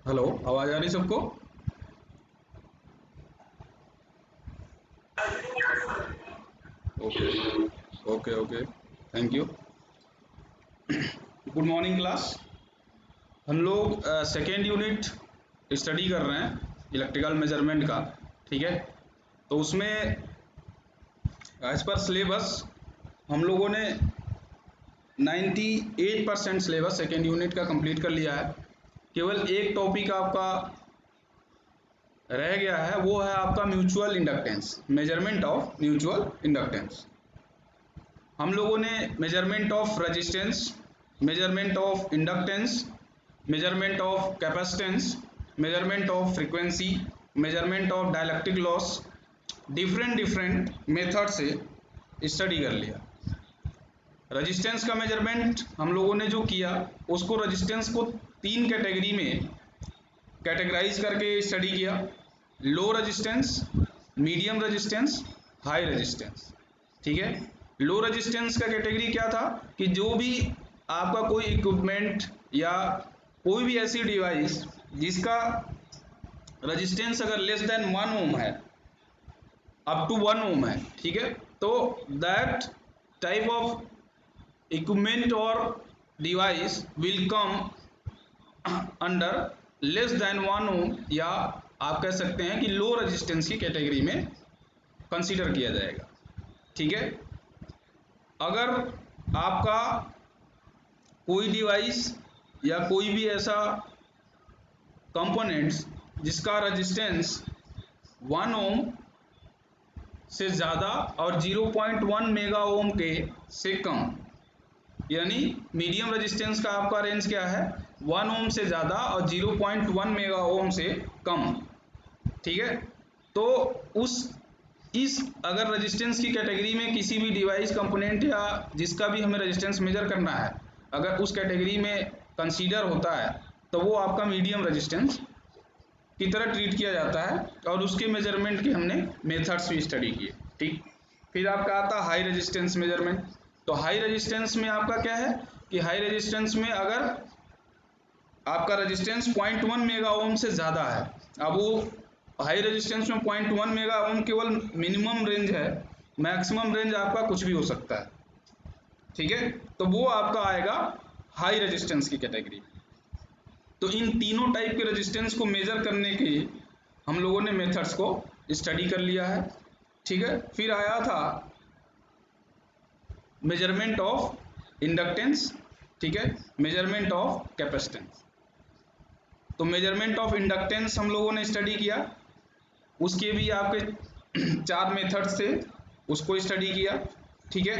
Hello, आवाज आ रही सबको? Okay okay okay, thank you. Good morning class. हम लोग सेकेंड यूनिट स्टडी कर रहे हैं इलेक्ट्रिकल मेजरमेंट का। ठीक है, तो उसमें एज पर सिलेबस हम लोगों ने 98% सिलेबस सेकेंड यूनिट का कंप्लीट कर लिया है। केवल एक टॉपिक आपका रह गया है, वो है आपका mutual inductance, measurement of mutual inductance. हम लोगों ने measurement of resistance, measurement of inductance, measurement of capacitance, measurement of frequency, measurement of dielectric loss, different method से स्टडी कर लिया। रेजिस्टेंस का मेजरमेंट हम लोगों ने जो किया, उसको रेजिस्टेंस को 3 कैटेगरी में कैटेगराइज करके स्टडी किया। Low resistance, medium resistance, high resistance. ठीक है, लो रेजिस्टेंस का कैटेगरी क्या था कि जो भी आपका कोई इक्विपमेंट या कोई भी ऐसी डिवाइस जिसका रेजिस्टेंस अगर लेस देन 1 ओम है, अप टू 1 ओम है, ठीक है, तो that type of equipment or device will come under less than 1 ohm, या आप कह सकते हैं कि लो रेजिस्टेंस की कैटेगरी में कंसीडर किया जाएगा। ठीक है, अगर आपका कोई डिवाइस या कोई भी ऐसा कंपोनेंट्स जिसका रेजिस्टेंस 1 ओम से ज़्यादा और 0.1 मेगा ओम के से कम, यानी मीडियम रेजिस्टेंस का आपका रेंज क्या है, 1 ओम से ज़्यादा और 0.1 मेगा ओम से कम। ठीक है, तो इस अगर रेजिस्टेंस की कैटेगरी में किसी भी डिवाइस कंपोनेंट या जिसका भी हमें रेजिस्टेंस मेजर करना है, अगर उस कैटेगरी में कंसीडर होता है, तो वो आपका मीडियम रेजिस्टेंस की तरह ट्रीट किया जाता है, और उसके मेजरमेंट के हमने मेथड्स भी स्टडी किए। ठीक, फिर आपका आता है हाई रेजिस्टेंस मेजरमेंट। तो हाई रेजिस्टेंस में आपका क्या है कि हाई रेजिस्टेंस में अगर आपका रेजिस्टेंस 0.1 मेगा ओम से ज़्यादा है, अब वो हाई रेजिस्टेंस में 0.1 मेगा ओम केवल मिनिमम रेंज है, मैक्सिमम रेंज आपका कुछ भी हो सकता है। ठीक है, तो वो आपका आएगा हाई रेजिस्टेंस की कैटेगरी। तो इन तीनों टाइप के रेजिस्टेंस को मेजर करने के हम लोगों ने मेथड्स को स्टडी कर लिया है। ठीक है, फिर आया था मेजरमेंट ऑफ इंडक्टेंस, ठीक है, मेजरमेंट ऑफ कैपेसिटेंस। तो मेजरमेंट ऑफ इंडक्टेंस हम लोगों ने स्टडी किया, उसके भी आपके 4 मेथड्स थे, उसको स्टडी किया। ठीक है,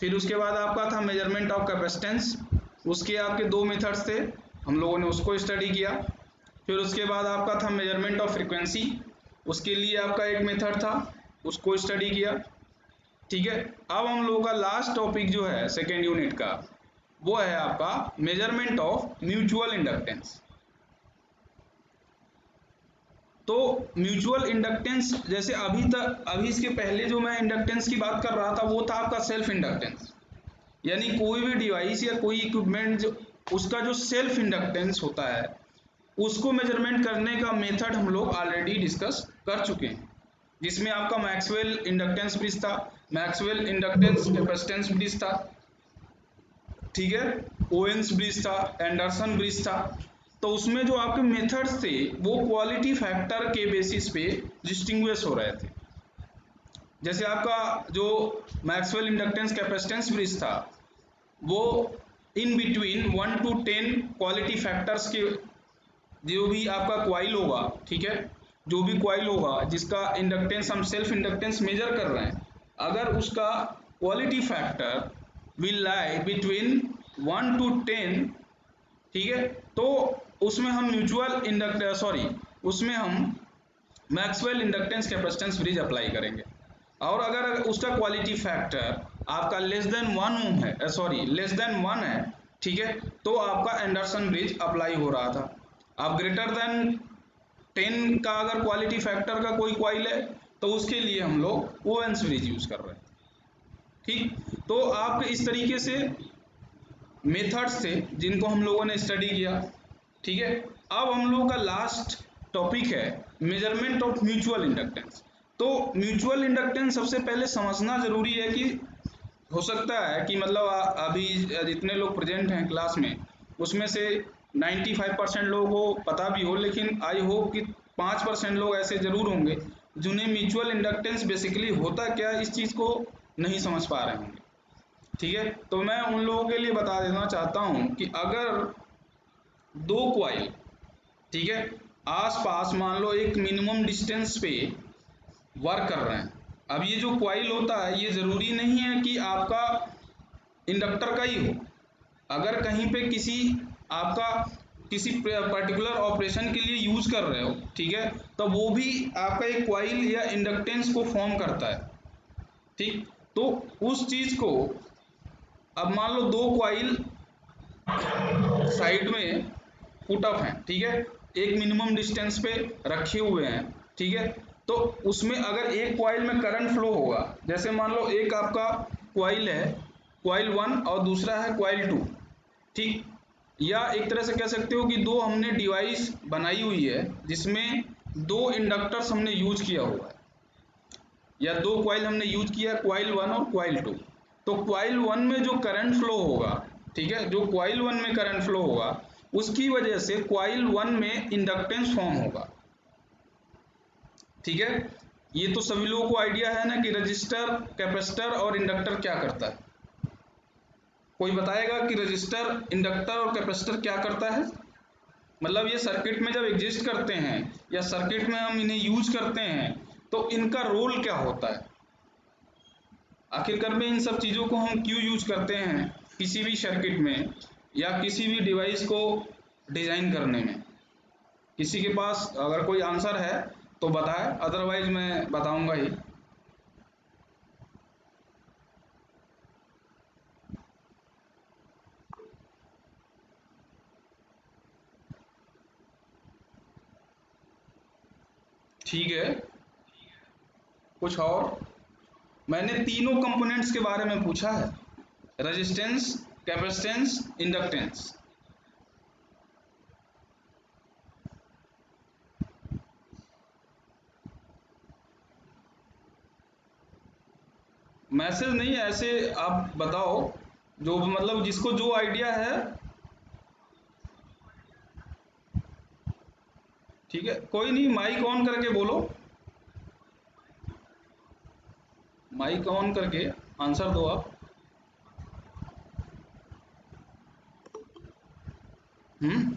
फिर उसके बाद आपका था मेजरमेंट ऑफ कैपेसिटेंस, उसके आपके 2 मेथड्स थे, हम लोगों ने उसको स्टडी किया। फिर उसके बाद आपका था मेजरमेंट ऑफ फ्रीक्वेंसी, उसके लिए आपका एक मेथड था, उसको स्टडी किया। ठीक है, अब हम लोगों का लास्ट टॉपिक जो है सेकेंड यूनिट का, वो है आपका मेजरमेंट ऑफ म्यूचुअल इंडक्टेंस। तो म्यूचुअल इंडक्टेंस, जैसे अभी इसके पहले जो मैं इंडक्टेंस की बात कर रहा था, वो था आपका सेल्फ इंडक्टेंस, यानी कोई भी डिवाइस या कोई इक्विपमेंट जो उसका जो सेल्फ इंडक्टेंस होता है, उसको मेजरमेंट करने का मेथड हम लोग ऑलरेडी डिस्कस कर चुके हैं, जिसमें आपका मैक्सवेल इंडक्टेंस ब्रिज था, मैक्सवेल इंडक्टेंस कैपेसिटेंस ब्रिज था, ठीक है, ओवेंस ब्रिज था, एंडरसन ब्रिज था। तो उसमें जो आपके मेथड्स थे वो क्वालिटी फैक्टर के बेसिस पे डिस्टिंग्विश हो रहे थे। जैसे आपका जो मैक्सवेल इंडक्टेंस कैपेसिटेंस ब्रिज था, वो in between 1 to 10 quality factors के जो भी आपका क्वाइल होगा, ठीक है, जो भी क्वाइल होगा जिसका इंडक्टेंस हम सेल्फ इंडक्टेंस मेजर कर रहे हैं, अगर उसका quality factor will lie between 1 to 10, ठीक है, तो उसमें हम उसमें हम Maxwell inductance capacitance bridge apply करेंगे। और अगर उसका क्वालिटी फैक्टर आपका लेस देन 1 ओम है, लेस देन 1 है, ठीक है, तो आपका एंडरसन ब्रिज अप्लाई हो रहा था। अब ग्रेटर देन 10 का अगर क्वालिटी फैक्टर का कोई क्वाइल है, तो उसके लिए हम लोग ओवेंस ब्रिज यूज कर रहे हैं। ठीक, तो आप इस तरीके से मेथड्स थे जिनको हम लोगों ने स्टडी किया। ठीक है। अब हम लोगों का लास्ट टॉपिक है मेजरमेंट ऑफ म्यूचुअल इंडक्टेंस। तो म्यूचुअल इंडक्टेंस सबसे पहले समझना जरूरी है कि हो सकता है कि मतलब अभी जितने लोग प्रेजेंट हैं क्लास में उसमें से 95% लोगों को पता भी हो, लेकिन आई होप कि 5% लोग ऐसे जरूर होंगे जिन्हें म्यूचुअल इंडक्टेंस बेसिकली होता क्या इस चीज़ को नहीं समझ पा रहे होंगे। ठीक है, तो मैं उन लोगों के लिए बता देना चाहता हूं कि अगर दो क्वाइल, ठीक है, आस पास मान लो एक मिनिमम डिस्टेंस पे वर्क कर रहे हैं। अब ये जो क्वाइल होता है ये ज़रूरी नहीं है कि आपका इंडक्टर का ही हो। अगर कहीं पे किसी आपका किसी पर्टिकुलर ऑपरेशन के लिए यूज कर रहे हो, ठीक है, तो वो भी आपका एक क्वाइल या इंडक्टेंस को फॉर्म करता है। ठीक, तो उस चीज को अब मान लो दो क्वाइल साइड में पुट अप हैं, ठीक है, एक मिनिमम डिस्टेंस पे रखे हुए हैं, ठीक है, तो उसमें अगर एक क्वाइल में करंट फ्लो होगा, जैसे मान लो एक आपका क्वाइल है क्वाइल 1 और दूसरा है क्वाइल 2, ठीक, या एक तरह से कह सकते हो कि दो हमने डिवाइस बनाई हुई है जिसमें दो इंडक्टर्स हमने यूज किया हुआ है, या दो क्वाइल हमने यूज किया क्वाइल 1 और क्वाइल 2। तो क्वाइल 1 में जो करंट फ्लो होगा, ठीक है, जो क्वाइल 1 में करंट फ्लो होगा उसकी वजह से क्वाइल 1 में इंडक्टेंस फॉर्म होगा। ठीक है, ये तो सभी लोगों को आइडिया है ना कि रजिस्टर, कैपेसिटर और इंडक्टर क्या करता है। कोई बताएगा कि रजिस्टर, इंडक्टर और कैपेसिटर क्या करता है? मतलब ये सर्किट में जब एग्जिस्ट करते हैं या सर्किट में हम इन्हें यूज करते हैं तो इनका रोल क्या होता है, आखिरकार में इन सब चीज़ों को हम क्यों यूज करते हैं किसी भी सर्किट में या किसी भी डिवाइस को डिज़ाइन करने में। किसी के पास अगर कोई आंसर है तो बताए, अदरवाइज मैं बताऊंगा ही। ठीक है, कुछ और? मैंने तीनों कंपोनेंट्स के बारे में पूछा है, रेजिस्टेंस, कैपेसिटेंस, इंडक्टेंस। मैसेज नहीं, ऐसे आप बताओ जो मतलब जिसको जो आइडिया है। ठीक है, कोई नहीं, माइक ऑन करके बोलो, माइक ऑन करके आंसर दो आप। हम्म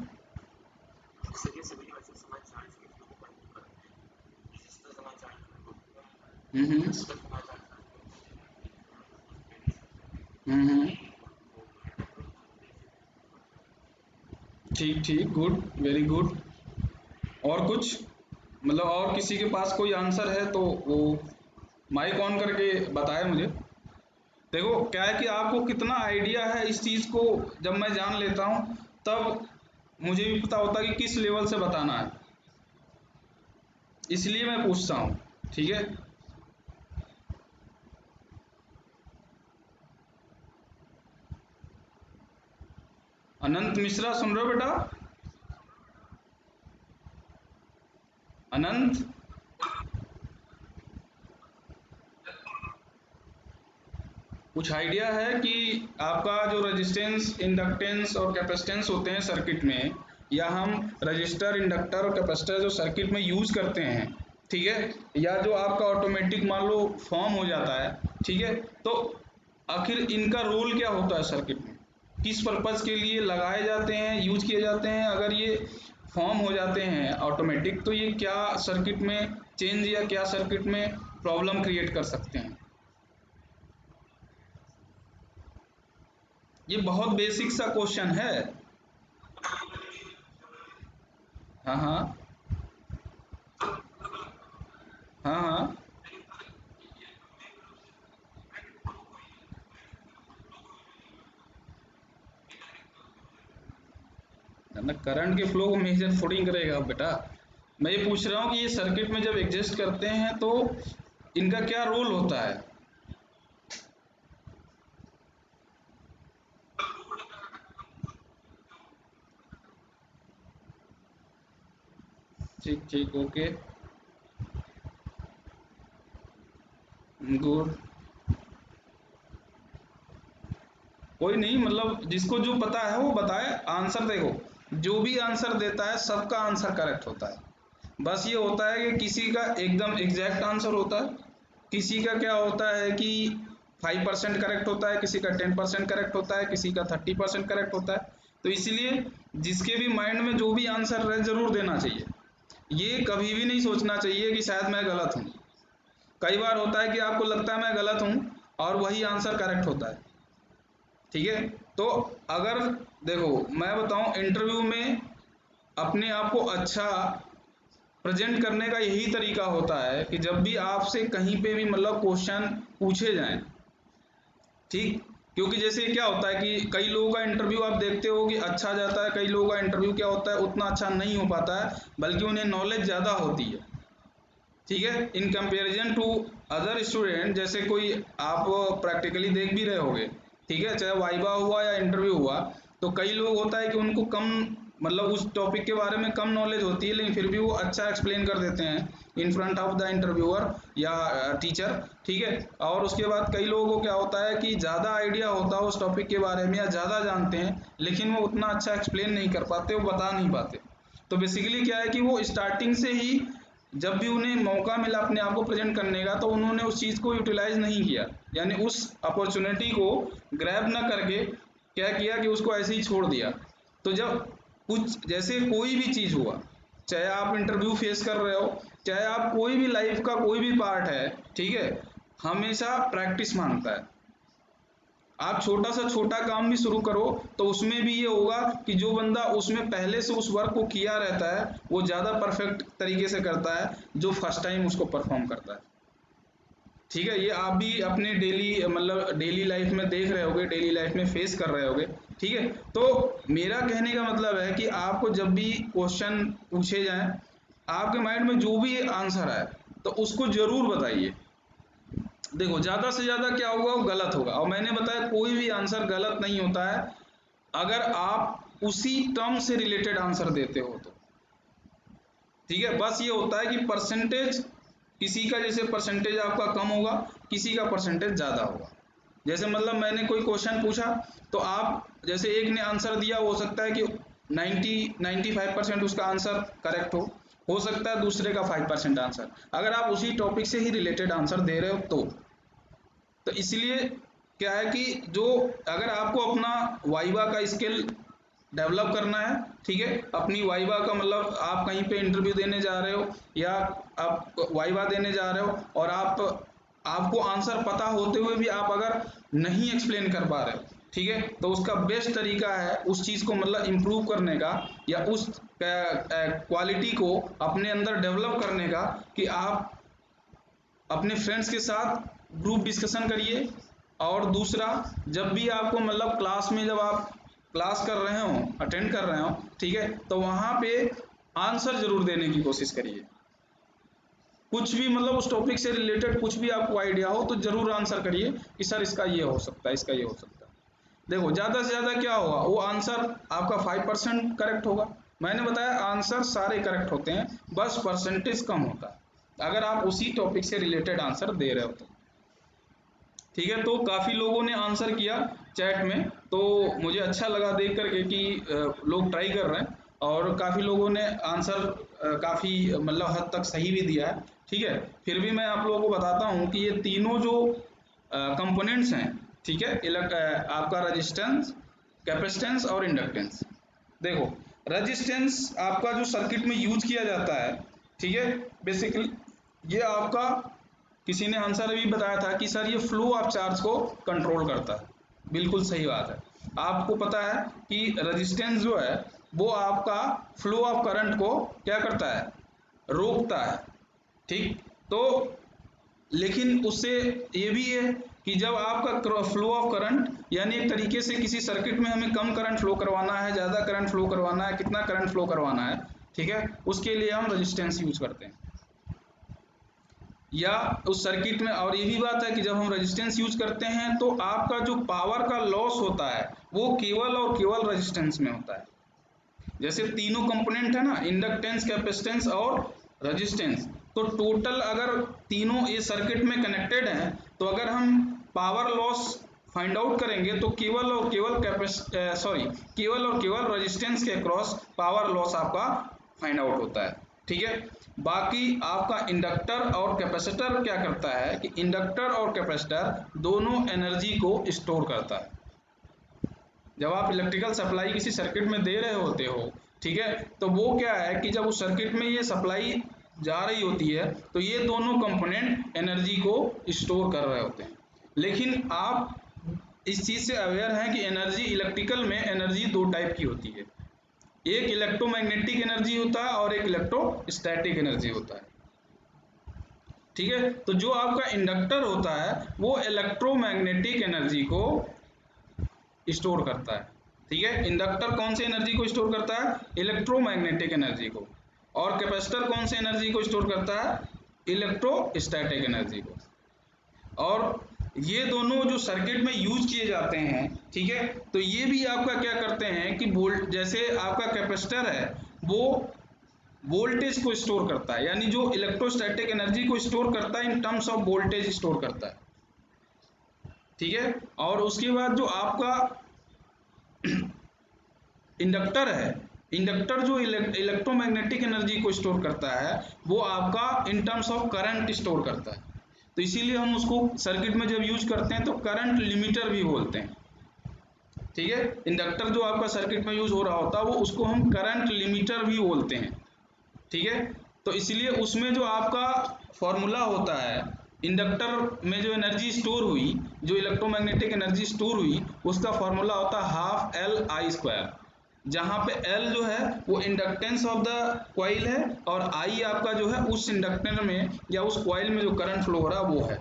हम्म हम्म, ठीक ठीक, गुड, वेरी गुड। और कुछ, मतलब और किसी के पास कोई आंसर है तो वो माइक ऑन करके बताए मुझे। देखो क्या है कि आपको कितना आइडिया है इस चीज़ को जब मैं जान लेता हूँ तब मुझे भी पता होता है कि किस लेवल से बताना है, इसलिए मैं पूछता हूँ। ठीक है, अनंत मिश्रा सुन रहे हो बेटा? अनंत, कुछ आइडिया है कि आपका जो रेजिस्टेंस, इंडक्टेंस और कैपेसिटेंस होते हैं सर्किट में, या हम रजिस्टर, इंडक्टर और कैपेसिटर जो सर्किट में यूज करते हैं, ठीक है, या जो आपका ऑटोमेटिक मान लो फॉर्म हो जाता है, ठीक है, तो आखिर इनका रोल क्या होता है सर्किट में, किस पर्पज के लिए लगाए जाते हैं, यूज किए जाते हैं? अगर ये फॉर्म हो जाते हैं ऑटोमेटिक तो ये क्या सर्किट में चेंज या क्या सर्किट में प्रॉब्लम क्रिएट कर सकते हैं? ये बहुत बेसिक सा क्वेश्चन है। हाँ हाँ, हाँ हाँ, ना करंट के फ्लो को मेजर थोड़ी करेगा बेटा। मैं ये पूछ रहा हूँ कि ये सर्किट में जब एग्जिस्ट करते हैं तो इनका क्या रोल होता है? ठीक ठीक, ओके, गुड। कोई नहीं, मतलब जिसको जो पता है वो बताए आंसर। देखो जो भी आंसर देता है सबका आंसर करेक्ट होता है। बस ये होता है कि किसी का एकदम एग्जैक्ट आंसर होता है, किसी का क्या होता है कि 5% करेक्ट होता है, किसी का 10% करेक्ट होता है, किसी का 30% करेक्ट होता है। तो इसलिए जिसके भी माइंड में जो भी आंसर रहे जरूर देना चाहिए। ये कभी भी नहीं सोचना चाहिए कि शायद मैं गलत हूँ। कई बार होता है कि आपको लगता है मैं गलत हूँ और वही आंसर करेक्ट होता है। ठीक है, तो अगर देखो मैं बताऊं, इंटरव्यू में अपने आप को अच्छा प्रेजेंट करने का यही तरीका होता है कि जब भी आपसे कहीं पे भी मतलब क्वेश्चन पूछे जाएं, ठीक, क्योंकि जैसे क्या होता है कि कई लोगों का इंटरव्यू आप देखते हो कि अच्छा जाता है, कई लोगों का इंटरव्यू क्या होता है उतना अच्छा नहीं हो पाता है, बल्कि उन्हें नॉलेज ज़्यादा होती है। ठीक है, in comparison to other student, जैसे कोई आप प्रैक्टिकली देख भी रहे होगे, ठीक है, चाहे वाइवा हुआ या इंटरव्यू हुआ, तो कई लोग होता है कि उनको कम मतलब उस टॉपिक के बारे में कम नॉलेज होती है, लेकिन फिर भी वो अच्छा एक्सप्लेन कर देते हैं in front of the interviewer या टीचर। ठीक है, और उसके बाद कई लोगों को क्या होता है कि ज़्यादा आइडिया होता है उस टॉपिक के बारे में या ज़्यादा जानते हैं, लेकिन वो उतना अच्छा एक्सप्लेन नहीं कर पाते, वो बता नहीं पाते। तो बेसिकली क्या है कि वो स्टार्टिंग से ही जब भी उन्हें मौका मिला अपने आप को प्रेजेंट करने का, तो उन्होंने उस चीज़ को यूटिलाइज नहीं किया, यानी उस अपॉर्चुनिटी को ग्रैब ना करके क्या किया कि उसको ऐसे ही छोड़ दिया। तो जब कुछ जैसे कोई भी चीज़ हुआ, चाहे आप इंटरव्यू फेस कर रहे हो, चाहे आप कोई भी लाइफ का कोई भी पार्ट है, ठीक है, हमेशा प्रैक्टिस मांगता है। आप छोटा सा छोटा काम भी शुरू करो तो उसमें भी ये होगा कि जो बंदा उसमें पहले से उस वर्क को किया रहता है वो ज़्यादा परफेक्ट तरीके से करता है जो फर्स्ट टाइम उसको परफॉर्म करता है। ठीक है, ये आप भी अपने डेली मतलब डेली लाइफ में देख रहे होगे, डेली लाइफ में फेस कर रहे होगे। ठीक है, तो मेरा कहने का मतलब है कि आपको जब भी क्वेश्चन पूछे जाएं, आपके माइंड में जो भी आंसर आए तो उसको जरूर बताइए। देखो ज़्यादा से ज़्यादा क्या होगा, वो गलत होगा, और मैंने बताया कोई भी आंसर गलत नहीं होता है अगर आप उसी टर्म से रिलेटेड आंसर देते हो तो। ठीक है, बस ये होता है कि परसेंटेज किसी का जैसे परसेंटेज आपका कम होगा, किसी का परसेंटेज ज़्यादा होगा। जैसे मतलब मैंने कोई क्वेश्चन पूछा तो आप जैसे एक ने आंसर दिया, हो सकता है कि 95% उसका आंसर करेक्ट हो सकता है दूसरे का 5% आंसर, अगर आप उसी टॉपिक से ही रिलेटेड आंसर दे रहे हो तो इसलिए क्या है कि जो अगर आपको अपना वाइवा का स्किल डेवलप करना है, ठीक है, अपनी वाइवा का मतलब आप कहीं पे इंटरव्यू देने जा रहे हो या आप वाइवा देने जा रहे हो और आपको आंसर पता होते हुए भी आप अगर नहीं एक्सप्लेन कर पा रहे हो, ठीक है, तो उसका बेस्ट तरीका है उस चीज़ को मतलब इम्प्रूव करने का या उस क्वालिटी को अपने अंदर डेवलप करने का कि आप अपने फ्रेंड्स के साथ ग्रुप डिस्कशन करिए। और दूसरा, जब भी आपको मतलब क्लास में जब आप क्लास कर रहे हो, अटेंड कर रहे हो, ठीक है, तो वहाँ पे आंसर जरूर देने की कोशिश करिए। कुछ भी मतलब उस टॉपिक से रिलेटेड कुछ भी आपको आइडिया हो तो जरूर आंसर करिए कि सर इसका ये हो सकता है, इसका ये हो सकता है। देखो ज़्यादा से ज़्यादा क्या होगा, वो आंसर आपका 5% करेक्ट होगा। मैंने बताया आंसर सारे करेक्ट होते हैं, बस परसेंटेज कम होता है अगर आप उसी टॉपिक से रिलेटेड आंसर दे रहे हो तो। ठीक है, तो काफ़ी लोगों ने आंसर किया चैट में, तो मुझे अच्छा लगा देख करके कि लोग ट्राई कर रहे हैं और काफ़ी लोगों ने आंसर काफ़ी मतलब हद तक सही भी दिया है। ठीक है, फिर भी मैं आप लोगों को बताता हूँ कि ये तीनों जो कंपोनेंट्स हैं, ठीक है, आपका रजिस्टेंस, कैपेसिटेंस और इंडक्टेंस। देखो रजिस्टेंस आपका जो सर्किट में यूज किया जाता है, ठीक है, बेसिकली ये आपका किसी ने आंसर भी बताया था कि सर ये फ्लो ऑफ चार्ज को कंट्रोल करता है। बिल्कुल सही बात है, आपको पता है कि रेजिस्टेंस जो है वो आपका फ्लो ऑफ करंट को क्या करता है, रोकता है। ठीक, तो लेकिन उससे ये भी है कि जब आपका फ्लो ऑफ करंट यानी एक तरीके से किसी सर्किट में हमें कम करंट फ्लो करवाना है, ज़्यादा करंट फ्लो करवाना है, कितना करंट फ्लो करवाना है, ठीक है, उसके लिए हम रेजिस्टेंस यूज करते हैं या उस सर्किट में। और ये भी बात है कि जब हम रेजिस्टेंस यूज करते हैं तो आपका जो पावर का लॉस होता है वो केवल और केवल रेजिस्टेंस में होता है। जैसे तीनों कंपोनेंट है ना, इंडक्टेंस, कैपेसिटेंस और रेजिस्टेंस, तो टोटल अगर तीनों ये सर्किट में कनेक्टेड हैं, तो अगर हम पावर लॉस फाइंड आउट करेंगे तो केवल और केवल केवल और केवल रेजिस्टेंस के अक्रॉस पावर लॉस आपका फाइंड आउट होता है। ठीक है, बाकी आपका इंडक्टर और कैपेसिटर क्या करता है कि इंडक्टर और कैपेसिटर दोनों एनर्जी को स्टोर करता है। जब आप इलेक्ट्रिकल सप्लाई किसी सर्किट में दे रहे होते हो, ठीक है, तो वो क्या है कि जब उस सर्किट में ये सप्लाई जा रही होती है तो ये दोनों कंपोनेंट एनर्जी को स्टोर कर रहे होते हैं। लेकिन आप इस चीज़ से अवेयर हैं कि एनर्जी, इलेक्ट्रिकल में एनर्जी दो टाइप की होती है, एक इलेक्ट्रोमैग्नेटिक एनर्जी होता है और एक इलेक्ट्रोस्टैटिक एनर्जी होता है। ठीक है, तो जो आपका इंडक्टर होता है वो इलेक्ट्रोमैग्नेटिक एनर्जी को स्टोर करता है। ठीक है, इंडक्टर कौन सी एनर्जी को स्टोर करता है? इलेक्ट्रोमैग्नेटिक एनर्जी को। और कैपेसिटर कौन सी एनर्जी को स्टोर करता है? इलेक्ट्रोस्टैटिक एनर्जी को। और ये दोनों जो सर्किट में यूज किए जाते हैं, ठीक है, तो ये भी आपका क्या करते हैं कि जैसे आपका कैपेसिटर है वो वोल्टेज को स्टोर करता है, यानी जो इलेक्ट्रोस्टैटिक एनर्जी को स्टोर करता है in terms of voltage store करता है। ठीक है, और उसके बाद जो आपका इंडक्टर है, इंडक्टर जो इलेक्ट्रोमैग्नेटिक एनर्जी को स्टोर करता है वो आपका in terms of current store करता है। तो इसीलिए हम उसको सर्किट में जब यूज करते हैं तो करंट लिमिटर भी बोलते हैं। ठीक है, इंडक्टर जो आपका सर्किट में यूज हो रहा होता है वो उसको हम करंट लिमिटर भी बोलते हैं। ठीक है, तो इसलिए उसमें जो आपका फॉर्मूला होता है, इंडक्टर में जो एनर्जी स्टोर हुई, जो इलेक्ट्रोमैग्नेटिक एनर्जी स्टोर हुई, उसका फॉर्मूला होता है हाफ एल आई स्क्वायर, जहाँ पे एल जो है वो इंडक्टेंस ऑफ द कॉइल है और आई आपका जो है उस इंडक्टर में या उस कॉइल में जो करंट फ्लो हो रहा है वो है।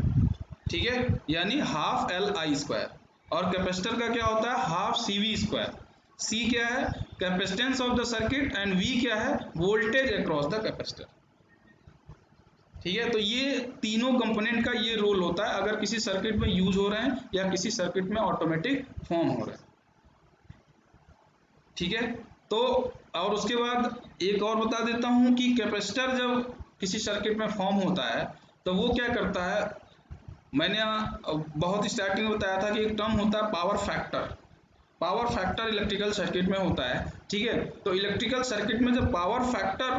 ठीक है, यानी हाफ एल आई स्क्वायर। और कैपेसिटर का क्या होता है? Half C V square. C क्या है? Capacitance of the circuit, and V क्या है? Voltage across the capacitor. ठीक है, तो ये तीनों कंपोनेंट का ये रोल होता है अगर किसी सर्किट में यूज हो रहे हैं या किसी सर्किट में ऑटोमेटिक फॉर्म हो रहे हैं। ठीक है, तो और उसके बाद एक और बता देता हूं कि कैपेसिटर जब किसी सर्किट में फॉर्म होता है तो वो क्या करता है, मैंने बहुत स्टार्टिंग में बताया था कि एक टर्म होता है power factor. Power factor electrical circuit में होता है। ठीक है, तो इलेक्ट्रिकल सर्किट में जब पावर फैक्टर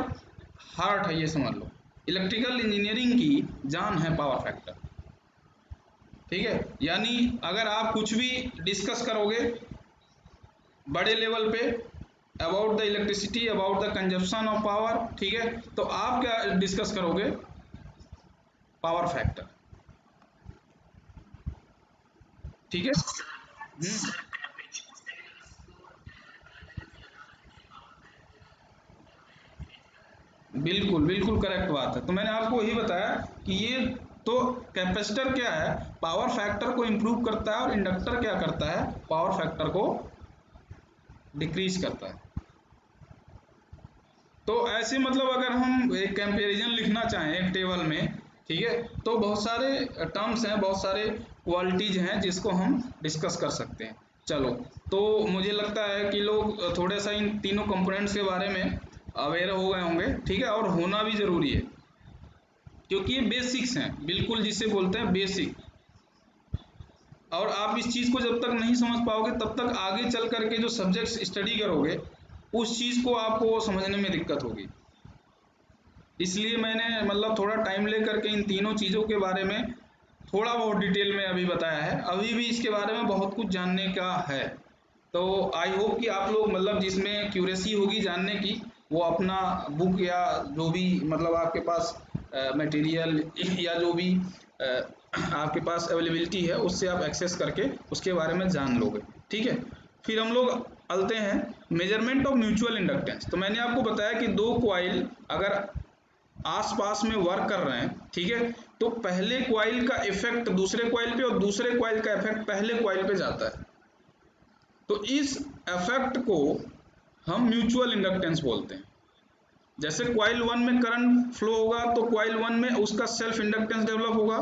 हार्ट है, ये समझ लो इलेक्ट्रिकल इंजीनियरिंग की जान है पावर फैक्टर। ठीक है, यानी अगर आप कुछ भी डिस्कस करोगे बड़े लेवल पे about the electricity, about the consumption of power, ठीक है, तो आप क्या डिस्कस करोगे? Power factor. ठीक है, बिल्कुल बिल्कुल करेक्ट बात है। तो मैंने आपको वही बताया कि ये तो कैपेसिटर क्या है, पावर फैक्टर को इम्प्रूव करता है, और इंडक्टर क्या करता है, पावर फैक्टर को डिक्रीज करता है। तो ऐसे मतलब अगर हम एक कंपैरिजन लिखना चाहें एक टेबल में, ठीक है, तो बहुत सारे टर्म्स हैं, बहुत सारे क्वालिटीज हैं जिसको हम डिस्कस कर सकते हैं। चलो, तो मुझे लगता है कि लोग थोड़ा सा इन तीनों कंपोनेंट्स के बारे में अवेयर हो गए होंगे। ठीक है, और होना भी ज़रूरी है क्योंकि ये बेसिक्स हैं, बिल्कुल जिसे बोलते हैं बेसिक। और आप इस चीज़ को जब तक नहीं समझ पाओगे तब तक आगे चल करके जो सब्जेक्ट्स स्टडी करोगे उस चीज़ को आपको समझने में दिक्कत होगी। इसलिए मैंने मतलब थोड़ा टाइम लेकर के इन तीनों चीज़ों के बारे में थोड़ा बहुत डिटेल में अभी बताया है। अभी भी इसके बारे में बहुत कुछ जानने का है। तो आई होप कि आप लोग मतलब जिसमें क्यूरेसी होगी जानने की वो अपना बुक या जो भी मतलब आपके पास मटेरियल या जो भी आपके पास अवेलेबिलिटी है उससे आप एक्सेस करके उसके बारे में जान लोगे। ठीक है, फिर हम लोग चलते हैं मेजरमेंट ऑफ म्यूचुअल इंडक्टेंस। तो मैंने आपको बताया कि दो कॉइल अगर आसपास में वर्क कर रहे हैं, ठीक है, तो पहले कॉइल का इफेक्ट दूसरे कॉइल पे और दूसरे कॉइल का इफेक्ट पहले कॉइल पे जाता है। तो इस इफेक्ट को हम म्यूचुअल इंडक्टेंस बोलते हैं। जैसे कॉइल 1 में करंट फ्लो होगा तो कॉइल 1 में उसका सेल्फ इंडक्टेंस डेवलप होगा,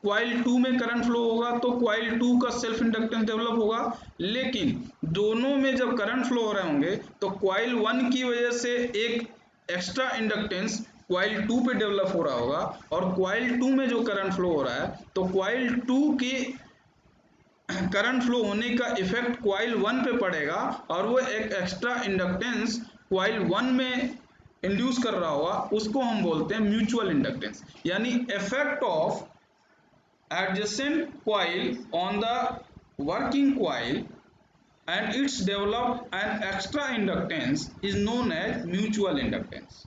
कॉइल 2 में करंट फ्लो होगा तो कॉइल 2 का सेल्फ इंडक्टेंस डेवलप होगा, लेकिन दोनों में जब करंट फ्लो हो रहे होंगे तो कॉइल 1 की वजह से एक एक्स्ट्रा इंडक्टेंस कॉइल 2 पे डेवलप हो रहा होगा, और कॉइल 2 में जो करंट फ्लो हो रहा है तो कॉइल 2 के करंट फ्लो होने का इफेक्ट कॉइल 1 पे पड़ेगा, और वो एक एक्स्ट्रा इंडक्टेंस कॉइल 1 में इंड्यूस कर रहा होगा, उसको हम बोलते हैं म्यूचुअल इंडक्टेंस। यानी effect of adjacent coil on the working coil and its develop an extra inductance is known as mutual inductance।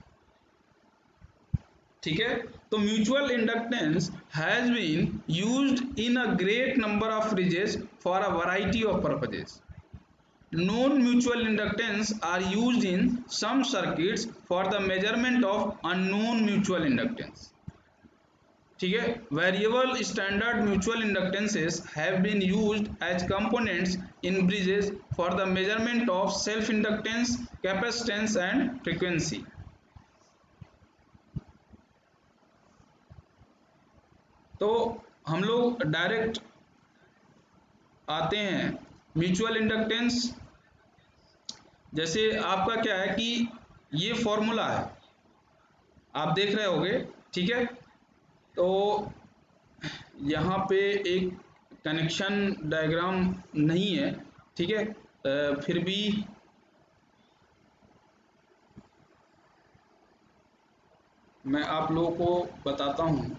ठीक है, तो mutual inductance has been used in a great number of bridges for a variety of purposes. Known mutual inductance are used in some circuits for the measurement of unknown mutual inductance. ठीक है, variable standard mutual inductances have been used as components in bridges for the measurement of self inductance, capacitance and frequency. तो हम लोग direct आते हैं mutual inductance. जैसे आपका क्या है कि ये फॉर्मूला है, आप देख रहे होगे, ठीक है। तो यहाँ पे एक कनेक्शन डायग्राम नहीं है, ठीक है, फिर भी मैं आप लोगों को बताता हूँ।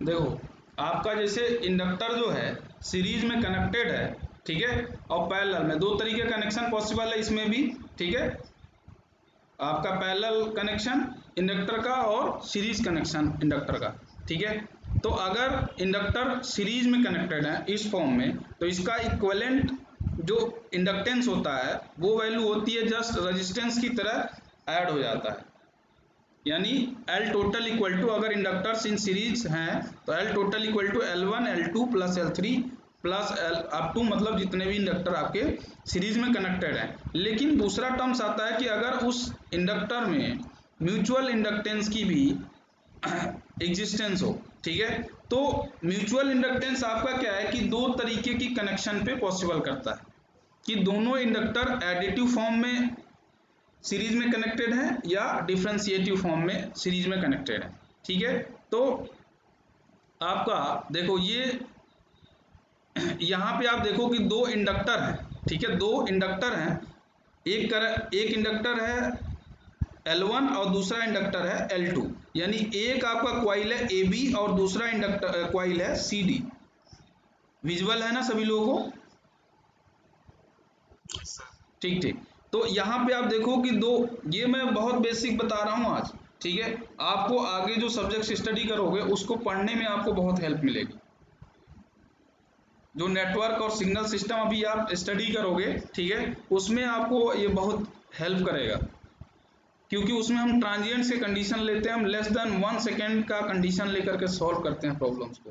देखो, आपका जैसे इंडक्टर जो है सीरीज में कनेक्टेड है, ठीक है, और पैरेलल में, दो तरीके कनेक्शन पॉसिबल है इसमें भी, ठीक है। आपका पैरेलल कनेक्शन इंडक्टर का और सीरीज कनेक्शन इंडक्टर का, ठीक है। तो अगर इंडक्टर सीरीज में कनेक्टेड है इस फॉर्म में, तो इसका इक्विवेलेंट जो इंडक्टेंस होता है वो वैल्यू होती है जस्ट रेजिस्टेंस की तरह ऐड हो जाता है। यानी L टोटल इक्वल टू, अगर इंडक्टर्स इन सीरीज हैं तो L total equal to L1 L2 plus L3 plus L up to, मतलब जितने भी इंडक्टर आपके सीरीज में कनेक्टेड हैं। लेकिन दूसरा टर्म्स आता है कि अगर उस इंडक्टर में म्यूचुअल इंडक्टेंस की भी एग्जिस्टेंस हो, ठीक है। तो म्यूचुअल इंडक्टेंस आपका क्या है कि दो तरीके की कनेक्शन पे पॉसिबल करता है, कि दोनों इंडक्टर एडिटिव फॉर्म में सीरीज में कनेक्टेड है या डिफरेंशिएटिव फॉर्म में सीरीज में कनेक्टेड है, ठीक है। तो आपका देखो ये यहाँ पे आप देखो कि दो इंडक्टर हैं, ठीक है, दो इंडक्टर हैं, एक इंडक्टर है L1 और दूसरा इंडक्टर है L2। यानी एक आपका कॉइल है AB और दूसरा इंडक्टर कॉइल है CD। विजुअल है ना सभी लोगों को? ठीक ठीक। तो यहाँ पे आप देखो कि दो, ये मैं बहुत बेसिक बता रहा हूँ आज, ठीक है। आपको आगे जो सब्जेक्ट स्टडी करोगे उसको पढ़ने में आपको बहुत हेल्प मिलेगी। जो नेटवर्क और सिग्नल सिस्टम अभी आप स्टडी करोगे, ठीक है, उसमें आपको ये बहुत हेल्प करेगा। क्योंकि उसमें हम ट्रांजिएंट से कंडीशन लेते हैं, हम लेस देन 1 सेकेंड का कंडीशन लेकर के सॉल्व करते हैं प्रॉब्लम्स को,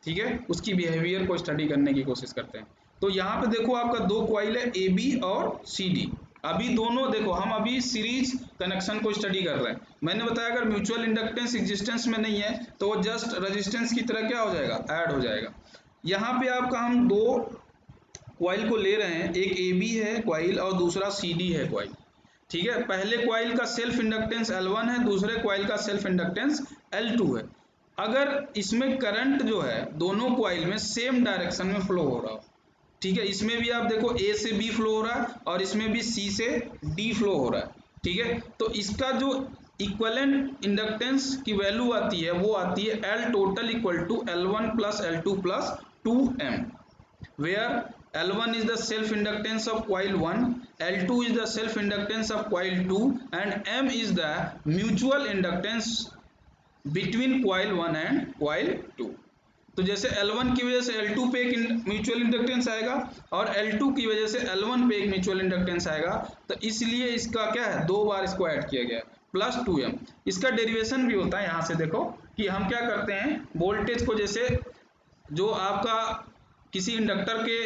ठीक है, उसकी बिहेवियर को स्टडी करने की कोशिश करते हैं। तो यहाँ पे देखो आपका दो कॉइल है ए बी और सी डी। अभी दोनों देखो, हम अभी सीरीज कनेक्शन को स्टडी कर रहे हैं। मैंने बताया अगर म्यूचुअल इंडक्टेंस एग्जिस्टेंस में नहीं है तो वो जस्ट रेजिस्टेंस की तरह क्या हो जाएगा, ऐड हो जाएगा। यहाँ पे आपका हम दो कॉइल को ले रहे हैं, एक ए बी है कॉइल और दूसरा सी डी है कॉइल, ठीक है। पहले कॉइल का सेल्फ इंडक्टेंस L1 है, दूसरे कॉइल का सेल्फ इंडक्टेंस L2 है। अगर इसमें करंट जो है दोनों कॉइल में सेम डायरेक्शन में फ्लो हो रहा हो, ठीक है, इसमें भी आप देखो A से B फ्लो हो रहा है और इसमें भी C से D फ्लो हो रहा है, ठीक है। तो इसका जो इक्विवेलेंट इंडक्टेंस की वैल्यू आती है वो आती है L total equal to L1 plus L2 plus 2M, where L1 is the self inductance of coil 1, L2 is the self inductance of coil 2 and M is the mutual inductance between coil 1 and coil 2। तो जैसे L1 की वजह से L2 पे एक mutual inductance आएगा और L2 की वजह से L1 पे एक म्यूचुअल इंडक्टेंस आएगा, तो इसलिए इसका क्या है, दो बार इसको ऐड किया गया प्लस 2M। इसका डेरिवेशन भी होता है, यहाँ से देखो कि हम क्या करते हैं, वोल्टेज को जैसे जो आपका किसी इंडक्टर के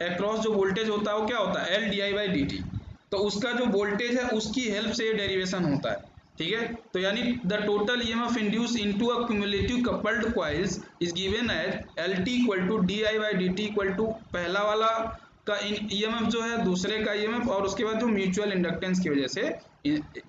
अक्रॉस जो वोल्टेज होता है वो क्या होता है, L/di/dt, तो उसका जो वोल्टेज है उसकी हेल्प से डेरिवेशन होता है, ठीक है। तो यानी the total EMF induce into a cumulative coupled coils is given as LT equal to di/dt equal to पहला वाला का ईएमएफ जो है, दूसरे का ईएमएफ और उसके बाद जो म्यूचुअल इंडक्टेंस की वजह से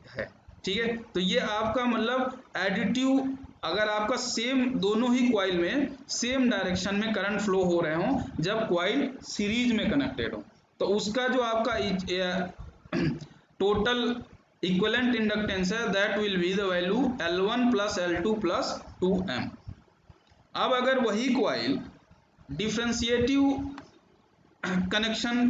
है, ठीक है। तो ये आपका मतलब एडिटिव, अगर आपका सेम दोनों ही कॉइल में सेम डायरेक्शन में करंट फ्लो हो रहे हों जब कॉइल सीरीज में कनेक्टेड हो, तो उसका जो आपका टोटल इक्विवेलेंट इंडक्टेंस है that will be the value L1 plus L2 plus 2M। अब अगर वही कॉइल डिफरेंशिएटिव कनेक्शन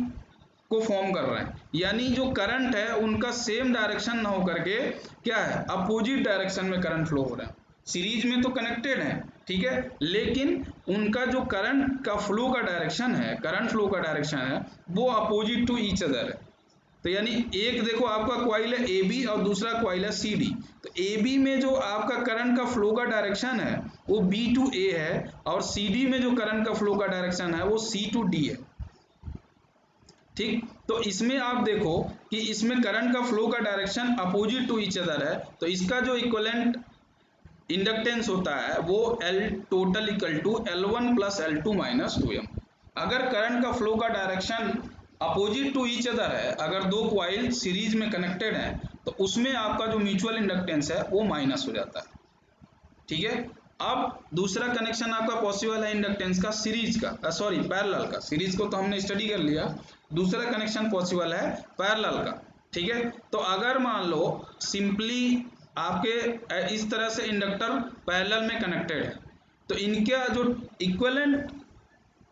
को फॉर्म कर रहे हैं, यानी जो करंट है उनका सेम डायरेक्शन ना हो करके क्या है, अपोजिट डायरेक्शन में करंट फ्लो हो रहा है, सीरीज में तो कनेक्टेड है, ठीक है, लेकिन उनका जो करंट का फ्लो का डायरेक्शन है, करंट फ्लो का डायरेक्शन है वो अपोजिट टू ईच अदर है। तो यानी एक देखो आपका कॉइल है ए बी और दूसरा कॉइल है सी डी, तो ए बी में जो आपका करंट का फ्लो का डायरेक्शन है वो बी टू ए है और सी डी में जो करंट का फ्लो का डायरेक्शन है वो सी टू डी है, ठीक। तो इसमें आप देखो कि इसमें करंट का फ्लो का direction opposite to each other है, तो इसका जो इक्विवेलेंट इंडक्टेंस होता है वो L total equal to L1 plus L2 minus 2M। अगर करंट का फ्लो का direction opposite to each other है, अगर दो कॉइल सीरीज में कनेक्टेड हैं, तो उसमें आपका जो म्यूचुअल इंडक्टेंस है वो माइनस हो जाता है, ठीक है। अब दूसरा कनेक्शन आपका पॉसिबल है इंडक्टेंस का सीरीज का, सॉरी पैरेलल का, सीरीज को तो हमने स्टडी कर लिया, दूसरा कनेक्शन पॉसिबल है पैरेलल का, ठीक है। तो अगर मान लो सिंपली आपके इस तरह से इंडक्टर पैरेलल में कनेक्टेड है, तो इनका जो इक्विवेलेंट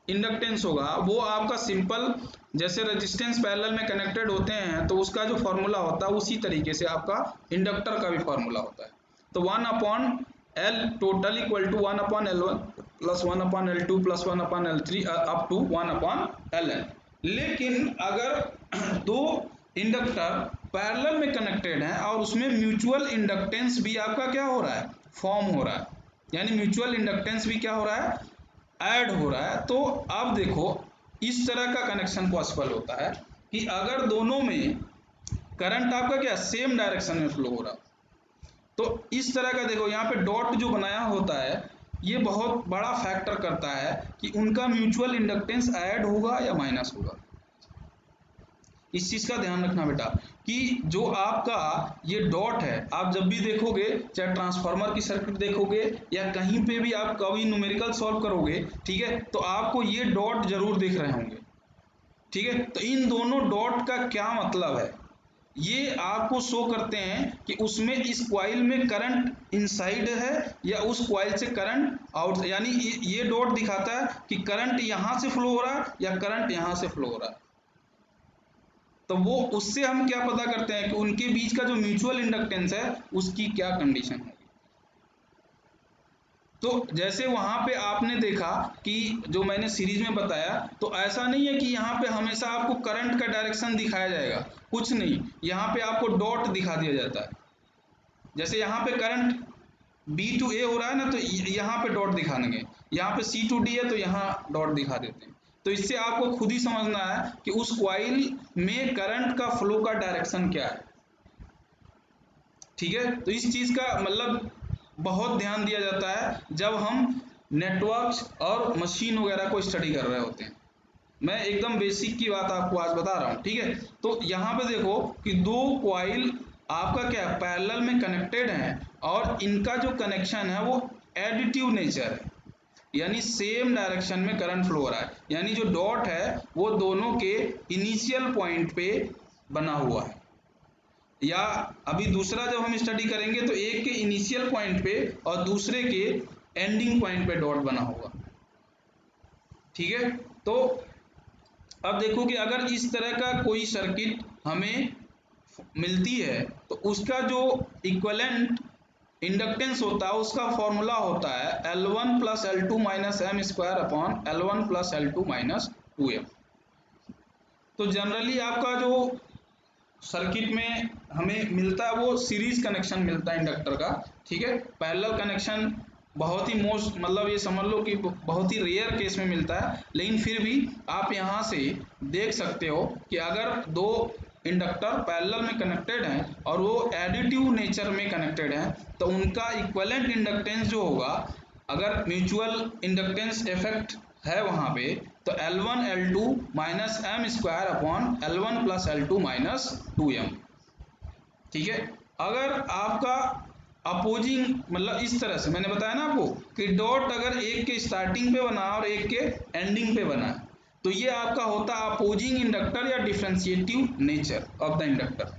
इंडक्टेंस होगा वो आपका सिंपल, जैसे रेजिस्टेंस पैरेलल में कनेक्टेड होते हैं तो उसका जो फॉर्मूला होता है उसी तरीके से आपका इंडक्टर का भी फॉर्मूला होता है। तो 1 upon L total equal to 1 upon L1 plus 1 upon L2 plus 1 upon L3 up to 1 upon Ln। लेकिन अगर दो इंडक्टर पैरेलल में कनेक्टेड हैं और उसमें म्यूचुअल इंडक्टेंस भी आपका क्या हो रहा है, फॉर्म हो रहा है, यानी म्यूचुअल इंडक्टेंस भी क्या हो रहा है, ऐड हो रहा है, तो अब देखो इस तरह का कनेक्शन पॉसिबल होता है कि अगर दोनों में करंट आपका क्या सेम डायरेक्शन में फ्लो हो रहा, तो इस तरह का देखो यहाँ पे डॉट जो बनाया होता है ये बहुत बड़ा फैक्टर करता है कि उनका म्यूचुअल इंडक्टेंस ऐड होगा या माइनस होगा। इस चीज का ध्यान रखना बेटा कि जो आपका ये डॉट है, आप जब भी देखोगे चाहे ट्रांसफार्मर की सर्किट देखोगे या कहीं पे भी आप कभी न्यूमेरिकल सॉल्व करोगे, ठीक है, तो आपको ये डॉट जरूर दिख रहे होंगे, ठीक है। तो इन दोनों डॉट का क्या मतलब है, ये आपको शो करते हैं कि उसमें इस कॉइल में करंट इनसाइड है या उस कॉइल से करंट आउट, यानी ये डॉट दिखाता है कि करंट यहां से फ्लो हो रहा है या करंट यहां से फ्लो हो रहा है। तो वो उससे हम क्या पता करते हैं कि उनके बीच का जो म्यूचुअल इंडक्टेंस है उसकी क्या कंडीशन होगी, तो जैसे वहां पे आपने देखा कि जो मैंने सीरीज में बताया, तो ऐसा नहीं है कि यहाँ पे हमेशा आपको करंट का डायरेक्शन दिखाया जाएगा, कुछ नहीं, यहाँ पे आपको डॉट दिखा दिया जाता है। जैसे यहाँ पे करंट B टू A हो रहा है ना, तो यहाँ पे डॉट दिखा देंगे, यहाँ पे C टू D है तो यहाँ डॉट दिखा देते हैं। तो इससे आपको खुद ही समझना है कि उस कॉइल में करंट का फ्लो का डायरेक्शन क्या है। ठीक है, तो इस चीज का मतलब बहुत ध्यान दिया जाता है जब हम नेटवर्क्स और मशीन वगैरह को स्टडी कर रहे होते हैं। मैं एकदम बेसिक की बात आपको आज बता रहा हूँ। ठीक है, तो यहाँ पे देखो कि दो कॉइल आपका क्या पैरेलल में कनेक्टेड हैं और इनका जो कनेक्शन है वो एडिटिव नेचर है, यानी सेम डायरेक्शन में करंट फ्लो हो रहा है, यानी जो डॉट है वो दोनों के इनिशियल पॉइंट पे बना हुआ है, या अभी दूसरा जब हम स्टडी करेंगे तो एक के इनिशियल पॉइंट पे और दूसरे के एंडिंग पॉइंट पे डॉट बना होगा। ठीक है, तो अब देखो कि अगर इस तरह का कोई सर्किट हमें मिलती है तो उसका जो इक्विवेलेंट इंडक्टेंस होता है उसका फॉर्मूला होता है L1 plus L2 minus M square upon L1 plus L2 minus 2m। तो जनरली आपका जो सर्किट में हमें मिलता है वो सीरीज कनेक्शन मिलता है इंडक्टर का। ठीक है, पैरेलल कनेक्शन बहुत ही मोस्ट मतलब ये समझ लो कि बहुत ही रेयर केस में मिलता है, लेकिन फिर भी आप यहाँ से देख सकते हो कि अगर दो इंडक्टर पैरेलल में कनेक्टेड हैं और वो एडिटिव नेचर में कनेक्टेड हैं तो उनका इक्विवेलेंट इंडक्टेंस जो होगा, अगर म्यूचुअल इंडक्टेंस इफेक्ट है वहां पे, तो L1 L2 minus M square upon L1 plus L2 minus 2m। ठीक है, अगर आपका अपोजिंग मतलब इस तरह से मैंने बताया ना आपको कि डॉट अगर एक के स्टार्टिंग पे बना और एक के एंडिंग पे बना है तो ये आपका होता है अपोजिंग इंडक्टर या डिफरेंशिएटिव नेचर ऑफ द इंडक्टर।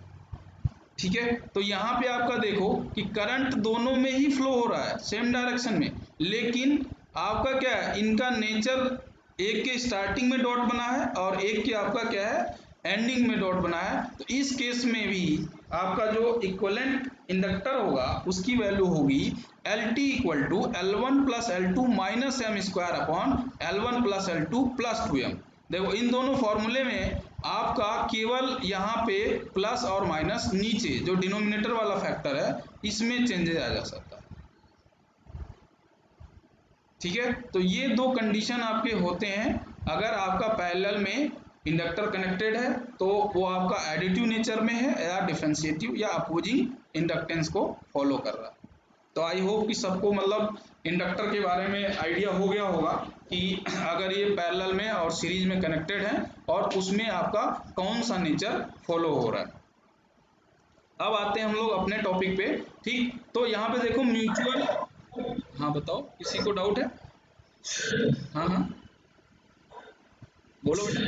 ठीक है, तो यहाँ पे आपका देखो कि करंट दोनों में ही फ्लो हो रहा है सेम डायरेक्शन में, लेकिन आपका क्या है, इनका नेचर एक के स्टार्टिंग में डॉट बना है और एक के आपका क्या है एंडिंग में डॉट बना है। तो इस केस में भी आपका जो इक्विवेलेंट इंडक्टर होगा उसकी वैल्यू होगी LT equal to L1 plus L2 minus M square upon L1 plus L2 plus 2m। देखो इन दोनों फॉर्मूले में आपका केवल यहाँ पे प्लस और माइनस नीचे जो डिनोमिनेटर वाला फैक्टर है इसमें चेंजेस आ जा सकता है। ठीक है, तो ये दो कंडीशन आपके होते हैं अगर आपका पैरेलल में इंडक्टर कनेक्टेड है तो वो आपका एडिटिव नेचर में है या डिफरेंशिएटिव या अपोजिंग इंडक्टेंस को फॉलो कर रहा है। तो आई होप कि सबको मतलब इंडक्टर के बारे में आइडिया हो गया होगा कि अगर ये पैरेलल में और सीरीज में कनेक्टेड है और उसमें आपका कौन सा नेचर फॉलो हो रहा है। अब आते हैं हम लोग अपने टॉपिक पे। ठीक, तो यहाँ पे देखो म्यूचुअल, हाँ बताओ किसी को डाउट है? हाँ हाँ बोलो बेटा।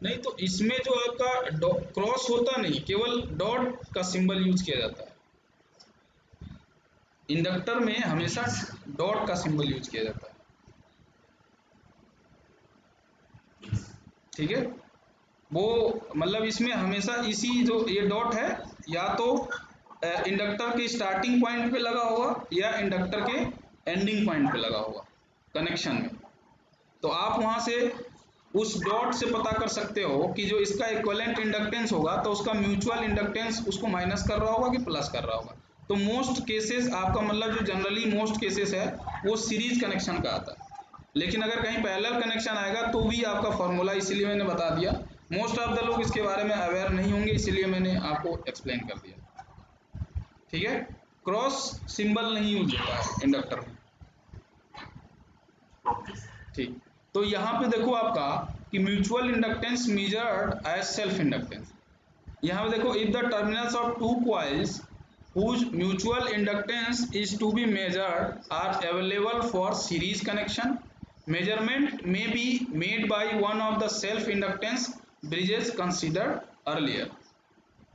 नहीं, तो इसमें जो आपका क्रॉस होता नहीं, केवल डॉट का सिंबल यूज किया जाता है। इंडक्टर में हमेशा डॉट का सिंबल यूज किया जाता है। ठीक है, वो मतलब इसमें हमेशा इसी जो ये डॉट है या तो इंडक्टर के स्टार्टिंग पॉइंट पे लगा होगा या इंडक्टर के एंडिंग पॉइंट पे लगा होगा कनेक्शन में। तो आप वहां से उस डॉट से पता कर सकते हो कि जो इसका इक्विवेलेंट इंडक्टेंस होगा तो उसका म्यूचुअल इंडक्टेंस उसको माइनस कर रहा होगा कि प्लस कर रहा होगा। तो मोस्ट केसेस आपका मतलब जो जनरली मोस्ट केसेस है वो सीरीज कनेक्शन का आता है, लेकिन अगर कहीं पैरेलल कनेक्शन आएगा तो भी आपका फॉर्मूला इसीलिए मैंने बता दिया। मोस्ट ऑफ द लोग इसके बारे में अवेयर नहीं होंगे इसलिए मैंने आपको एक्सप्लेन कर दिया। ठीक है, क्रॉस सिंबल नहीं यूज होता है इंडक्टर में। ठीक, तो यहाँ पे देखो आपका कि mutual inductance measured as self inductance. यहाँ पे देखो if the terminals of two coils whose mutual inductance is to be measured are available for series connection, measurement may be made by one of the self inductance bridges considered earlier.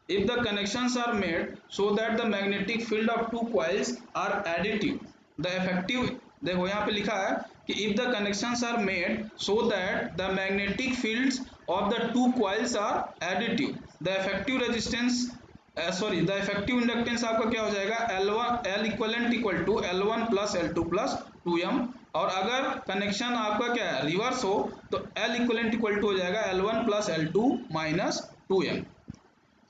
If the connections are made so that the magnetic field of two coils are additive, the effective, देखो यहाँ पे लिखा है कि if the connections are made so that the magnetic fields of the two coils are additive, the effective resistance the effective inductance आपका क्या हो जाएगा, L1 L equivalent equal to L1 plus L2 plus 2M। और अगर connection आपका क्या है, reverse हो, तो L इक्वलेंट इक्वल टू हो जाएगा L1 plus L2 minus 2M।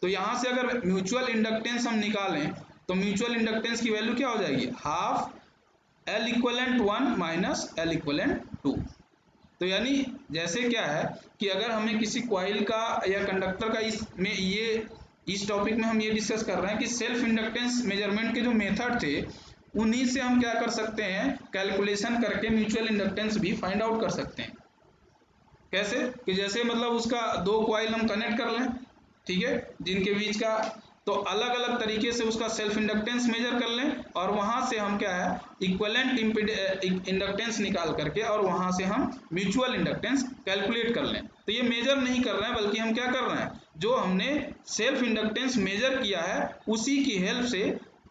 तो यहाँ से अगर म्यूचुअल इंडक्टेंस हम निकालें तो म्यूचुअल इंडक्टेंस की वैल्यू क्या हो जाएगी, half L equivalent 1 minus L equivalent 2। तो यानी जैसे क्या है कि अगर हमें किसी कॉइल का या कंडक्टर का इस टॉपिक में हम ये डिस्कस कर रहे हैं कि सेल्फ इंडक्टेंस मेजरमेंट के जो मेथड थे उन्हीं से हम क्या कर सकते हैं, कैलकुलेशन करके म्यूचुअल इंडक्टेंस भी फाइंड आउट कर सकते हैं। कैसे कि जैसे मतलब उसका दो कॉइल हम कनेक्ट कर लें, ठीक है, जिनके बीच का, तो अलग अलग तरीके से उसका सेल्फ इंडक्टेंस मेजर कर लें और वहां से हम क्या है, इक्विवेलेंट इंडक्टेंस निकाल करके और वहां से हम म्यूचुअल इंडक्टेंस कैलकुलेट कर लें। तो ये मेजर नहीं कर रहे हैं बल्कि हम क्या कर रहे हैं, जो हमने सेल्फ इंडक्टेंस मेजर किया है उसी की हेल्प से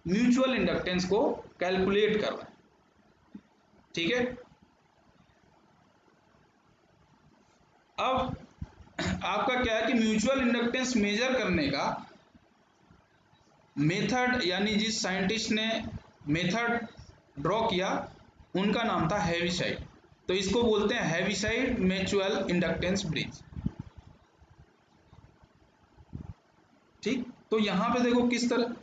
म्यूचुअल इंडक्टेंस को कैलकुलेट कर रहे हैं। ठीक है, अब आपका क्या है कि म्यूचुअल इंडक्टेंस मेजर करने का मेथड, यानी जिस साइंटिस्ट ने मेथड ड्रॉ किया उनका नाम था हेविसाइड। तो इसको बोलते हैं हेविसाइड म्यूचुअल इंडक्टेंस ब्रिज। ठीक, तो यहां पे देखो किस तरह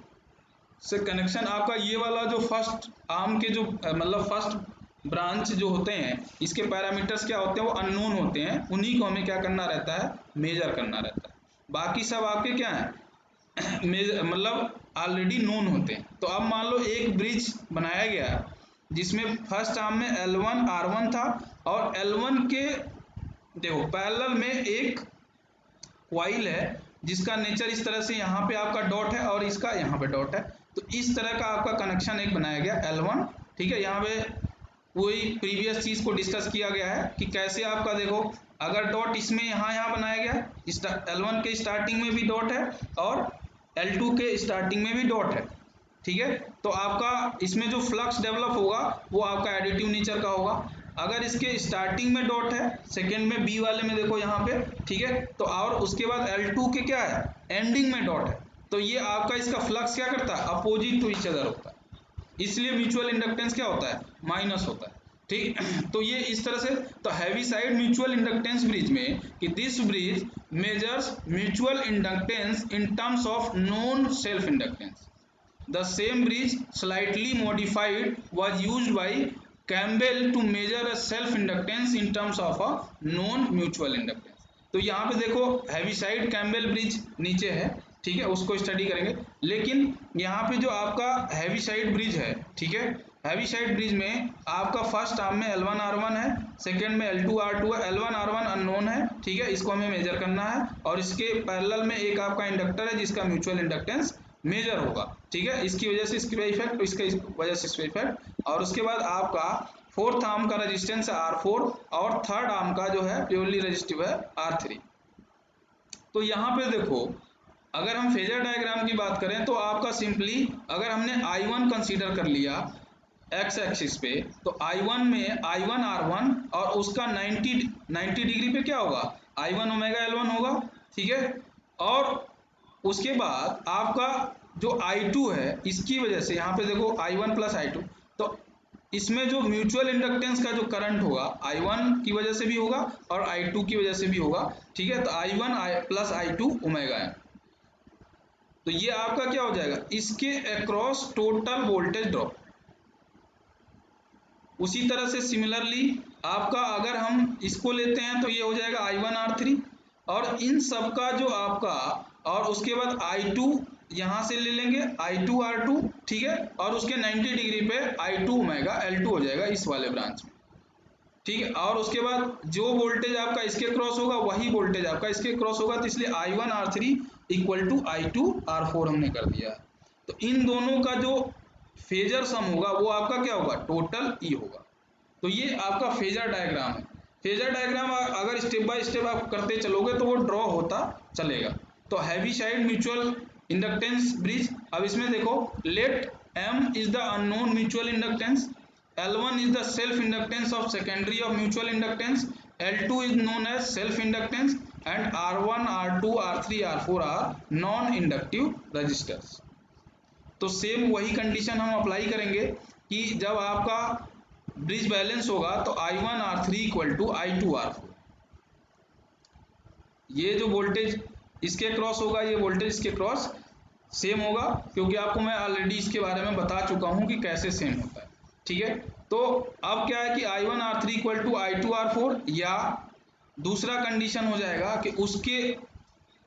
से कनेक्शन आपका, ये वाला जो फर्स्ट आर्म के जो मतलब फर्स्ट ब्रांच जो होते हैं इसके पैरामीटर्स क्या होते हैं, वो अननोन होते हैं, उन्हीं को हमें क्या करना रहता है, मेजर करना रहता है। बाकी सब आपके क्या है, मतलब ऑलरेडी नोन होते हैं। तो अब मान लो एक ब्रिज बनाया गया जिसमें फर्स्ट आर्म में L1 R1 था और L1 के देखो पैरेलल में एक कॉइल है जिसका नेचर इस तरह से, यहाँ पे आपका डॉट है और इसका यहाँ पे डॉट है। तो इस तरह का आपका कनेक्शन एक बनाया गया L1। ठीक है, यहाँ पे कोई प्रीवियस चीज को डिस्कस किया गया है कि कैसे आपका देखो, अगर डॉट इसमें यहाँ बनाया गया, L1 के स्टार्टिंग में भी डॉट है और L2 के स्टार्टिंग में भी डॉट है। ठीक है, तो आपका इसमें जो फ्लक्स डेवलप होगा वो आपका एडिटिव नेचर का होगा। अगर इसके स्टार्टिंग में डॉट है, सेकेंड में बी वाले में देखो यहाँ पे, ठीक है, तो और उसके बाद L2 के क्या है, एंडिंग में डॉट है, तो ये आपका इसका फ्लक्स क्या करता है, अपोजिट टू ईच अदर होता है, इसलिए म्यूचुअल इंडक्टेंस क्या होता है, माइनस होता है। ठीक, तो ये इस तरह से, तो हेविसाइड म्यूचुअल इंडक्टेंस ब्रिज में कि this bridge measures mutual inductance in terms of known self inductance. The same bridge, slightly modified, was used by Campbell to measure a self inductance in terms of a known mutual inductance। तो यहाँ पे देखो Heaviside Campbell bridge नीचे है, ठीक है, उसको study करेंगे। लेकिन यहाँ पे जो आपका हेविसाइड ब्रिज है, ठीक है, हेविसाइड ब्रिज में आपका फर्स्ट आर्म में L1 R1 है, सेकेंड में L2 R2 है। L1 R1 अननोन है, ठीक है, इसको हमें मेजर करना है और इसके पैरेलल में एक आपका इंडक्टर है जिसका म्यूचुअल इंडक्टेंस मेजर होगा। ठीक है, इसकी वजह से इसकी इफेक्ट, इसकी वजह से इसका इफेक्ट। और उसके बाद आपका फोर्थ आर्म का रेजिस्टेंस है R4 और थर्ड आर्म का जो है प्योरली रेजिस्टिव है R3। तो यहाँ पे देखो, अगर हम फेजर डायग्राम की बात करें तो आपका सिंपली अगर हमने I1 कंसीडर कर लिया एक्स एक्सिस पे, तो I1 में I1 R1 और उसका 90 डिग्री पे क्या होगा, I1 ओमेगा L1 होगा। ठीक है, और उसके बाद आपका जो I2 है इसकी वजह से यहाँ पे देखो I1 प्लस I2, तो इसमें जो म्यूचुअल इंडक्टेंस का जो करंट होगा I1 की वजह से भी होगा और I2 की वजह से भी होगा। ठीक है, तो I1 प्लस I2 ओमेगा है। तो ये आपका क्या हो जाएगा, इसके अक्रॉस टोटल वोल्टेज ड्रॉप। उसी तरह से सिमिलरली आपका अगर हम इसको लेते हैं तो ये हो जाएगा I1 R3 और इन सब का जो आपका, और उसके बाद I2 यहाँ से ले लेंगे I2 R2, ठीक है, और उसके 90 डिग्री पे I2 ओमेगा L2 हो जाएगा इस वाले ब्रांच में। ठीक है, और उसके बाद जो वोल्टेज आपका इसके क्रॉस होगा वही वोल्टेज आपका इसके क्रॉस होगा, तो इसलिए I1 R3 equal to I2 R4 हमने कर दिया है। तो इन दोनों का जो फेजर सम होगा वो आपका क्या होगा, टोटल ई होगा। तो ये आपका फेजर डायग्राम है। फेजर डायग्राम अगर स्टेप बाय स्टेप आप करते चलोगे तो वो ड्रॉ होता चलेगा। तो हेविसाइड म्यूचुअल इंडक्टेंस ब्रिज, अब इसमें देखो let M is the unknown mutual inductance L1 is the self inductance of secondary of mutual inductance, L2 is known as self inductance, and R1, R2, R3, R4 are non inductive resistors. तो same वही condition हम apply करेंगे कि जब आपका bridge balance होगा तो I1 R3 equal to I2 R4, ये जो वोल्टेज इसके क्रॉस होगा, ये वोल्टेज इसके क्रॉस सेम होगा, क्योंकि आपको मैं ऑलरेडी इसके बारे में बता चुका हूं कि कैसे सेम होता है। ठीक है, तो अब क्या है कि I1 R3 equal to I2 R4, या दूसरा कंडीशन हो जाएगा कि उसके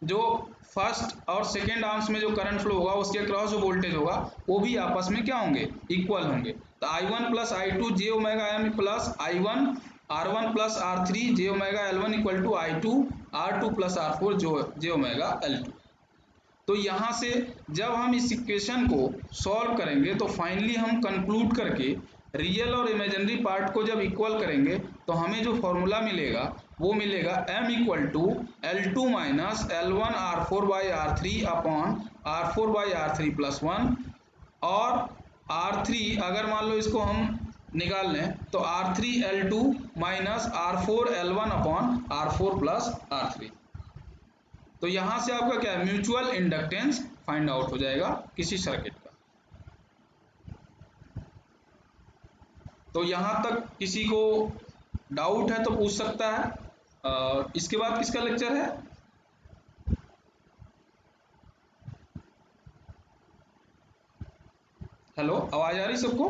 जो फर्स्ट और सेकेंड आर्म्स में जो करंट फ्लो होगा उसके क्रॉस जो वोल्टेज होगा वो भी आपस में क्या होंगे, इक्वल होंगे। तो I1 plus I2 j omega M plus I1 R1 plus R3 j omega L1 equal to I2 R2 plus R4 j omega L2। तो यहाँ से जब हम इस इक्वेशन को सॉल्व करेंगे तो फाइनली हम कंक्लूड करके रियल और इमेजिनरी पार्ट को जब इक्वल करेंगे तो हमें जो फॉर्मूला मिलेगा वो मिलेगा m equal to L2 minus L1 R4 by R3 upon R4 by R3 plus 1, और R3 अगर मान लो इसको हम निकाल लें तो R3 L2 minus R4 L1 upon R4 plus R3। तो यहां से आपका क्या है, म्यूचुअल इंडक्टेंस फाइंड आउट हो जाएगा किसी सर्किट का। तो यहां तक किसी को डाउट है तो पूछ सकता है। इसके बाद किसका लेक्चर है? हेलो, आवाज आ रही सबको?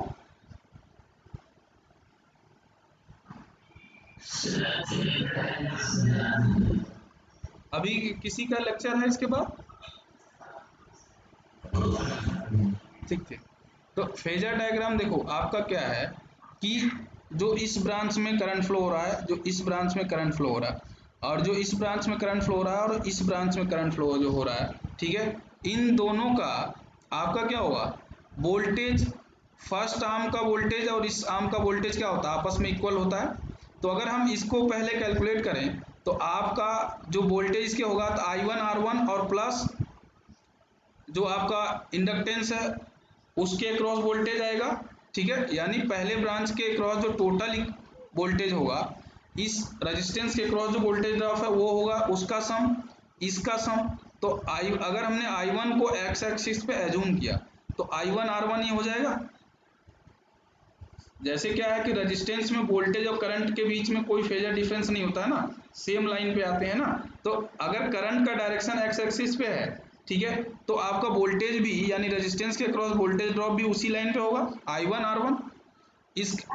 अभी किसी का लेक्चर है इसके बाद? ठीक ठीक। तो फेजर डायग्राम देखो आपका क्या है कि जो इस ब्रांच में करंट फ्लो हो रहा है, जो इस ब्रांच में करंट फ्लो हो रहा है, और जो इस ब्रांच में करंट फ्लो हो रहा है, और इस ब्रांच में करंट फ्लो जो हो रहा है, ठीक है, इन दोनों का आपका क्या होगा, वोल्टेज, फर्स्ट आर्म का वोल्टेज और इस आर्म का वोल्टेज क्या होता है, आपस में इक्वल होता है। तो अगर हम इसको पहले कैलकुलेट करें तो आपका जो वोल्टेज क्या होगा, तो I1 R1 और प्लस जो आपका इंडक्टेंस है उसके क्रॉस वोल्टेज आएगा। ठीक है, यानी पहले ब्रांच के क्रॉस जो टोटल वोल्टेज होगा, इस रेजिस्टेंस के क्रॉस जो वोल्टेज ड्रॉप है वो होगा उसका सम, इसका सम। तो अगर हमने I1 को एक्स एक्सिस पे एज्यूम किया तो I1 R1 ये हो जाएगा। जैसे क्या है कि रेजिस्टेंस में वोल्टेज और करंट के बीच में कोई फेजर डिफरेंस नहीं होता है ना, सेम लाइन पे आते हैं ना। तो अगर करंट का डायरेक्शन एक्स एक्सिस पे है, ठीक है, तो आपका वोल्टेज भी यानी रेजिस्टेंस के क्रॉस वोल्टेज ड्रॉप भी उसी लाइन पे होगा, I1 R1।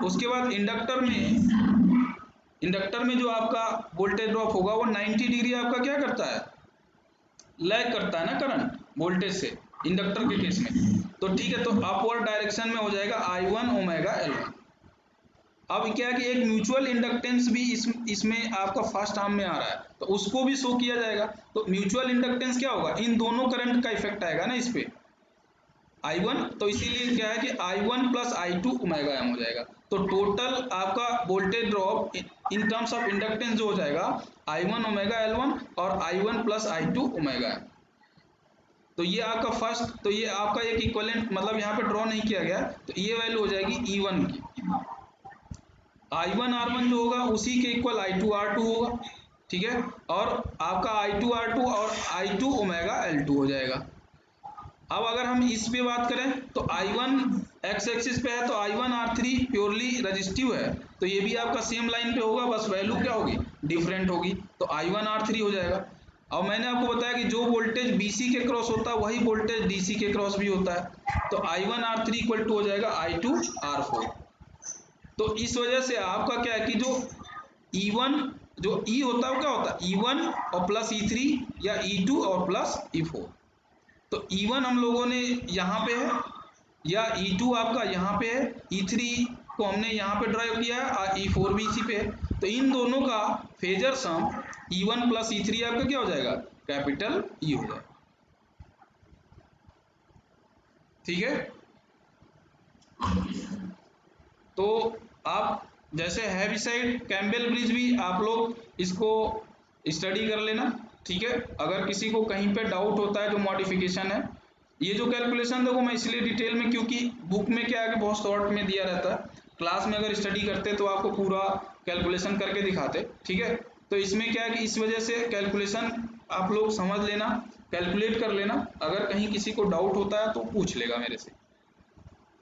उसके बाद इंडक्टर में जो आपका वोल्टेज ड्रॉप होगा वो 90 डिग्री आपका क्या करता है, लैग करता है ना करंट वोल्टेज से, इंडक्टर के केस में। तो ठीक है, तो अपवर्ड डायरेक्शन में हो जाएगा I1 ओमेगा L1। अब क्या है कि एक म्यूचुअल इंडक्टेंस भी इसमें आपका फर्स्ट आर्म में आ रहा है तो उसको भी शो किया जाएगा। तो म्यूचुअल इंडक्टेंस क्या होगा, इन दोनों करंट का इफेक्ट आएगा ना इस पे I1, तो इसीलिए क्या है कि I1 plus I2 omega M हो जाएगा। तो टोटल आपका voltage drop in terms of inductance जो हो जाएगा I1 ओमेगा L1 और I1 plus I2 omega M. तो ये आपका फर्स्ट, तो ये आपका एक इक्विवेलेंट, मतलब यहाँ पे ड्रॉ नहीं किया गया, तो ये वैल्यू हो जाएगी E1 की। I1 R1 जो होगा उसी के इक्वल I2 R2 होगा, ठीक है, और आपका I2 R2 और I2 ओमेगा L2 हो जाएगा। अब अगर हम इस पे बात करें तो I1 एक्स एक्सिस पे है तो I1 R3 प्योरली रजिस्टिव है, तो ये भी आपका सेम लाइन पे होगा, बस वैल्यू क्या होगी, डिफरेंट होगी, तो I1 R3 हो जाएगा। अब मैंने आपको बताया कि जो वोल्टेज BC के क्रॉस होता है वही वोल्टेज DC के क्रॉस भी होता है, तो I1 R3 इक्वल टू हो जाएगा I2 R4। तो इस वजह से आपका क्या है कि जो E1 जो E होता है वो क्या होता है, E1 और प्लस E3 या E2 और प्लस E4। तो E1 हम लोगों ने यहाँ पे है, या E2 आपका यहाँ पे है, E3 को हमने यहाँ पे ड्राइव किया है और E4 भी इसी पे है। तो इन दोनों का phasor sum E1 plus E3 आपका क्या हो जाएगा, कैपिटल E हो जाएगा। ठीक है, तो आप जैसे हैविसाइड कैम्बेल ब्रिज भी आप लोग इसको स्टडी कर लेना। ठीक है, अगर किसी को कहीं पे डाउट होता है जो मॉडिफिकेशन है, ये जो कैलकुलेशन देखो मैं इसलिए डिटेल में, क्योंकि बुक में क्या है कि बहुत शॉर्ट में दिया रहता है, क्लास में अगर स्टडी करते तो आपको पूरा कैलकुलेशन करके दिखाते, ठीक है। तो इसमें क्या है कि इस वजह से कैलकुलेशन आप लोग समझ लेना, कैलकुलेट कर लेना, अगर कहीं किसी को डाउट होता है तो पूछ लेगा मेरे से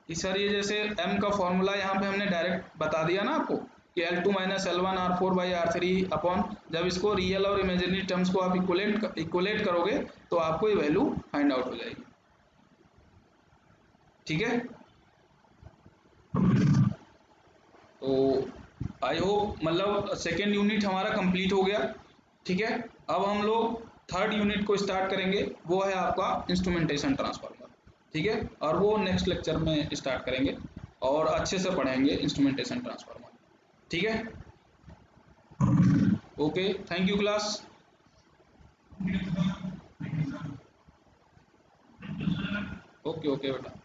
कि सर ये जैसे m का फॉर्मूला यहाँ पे हमने डायरेक्ट बता दिया ना आपको कि L2 minus L1 R4 by R3 upon, जब इसको रियल और इमेजिनरी टर्म्स को आप इक्वलेट करोगे तो आपको ये वैल्यू फाइंड आउट हो जाएगी, ठीक है। तो आई होप मतलब सेकेंड यूनिट हमारा कंप्लीट हो गया, ठीक है। अब हम लोग थर्ड यूनिट को स्टार्ट करेंगे, वो है आपका इंस्ट्रूमेंटेशन ट्रांसफार्मर, ठीक है। और वो नेक्स्ट लेक्चर में स्टार्ट करेंगे और अच्छे से पढ़ेंगे इंस्ट्रूमेंटेशन ट्रांसफार्मर, ठीक है। Okay, thank you class. Okay okay बेटा।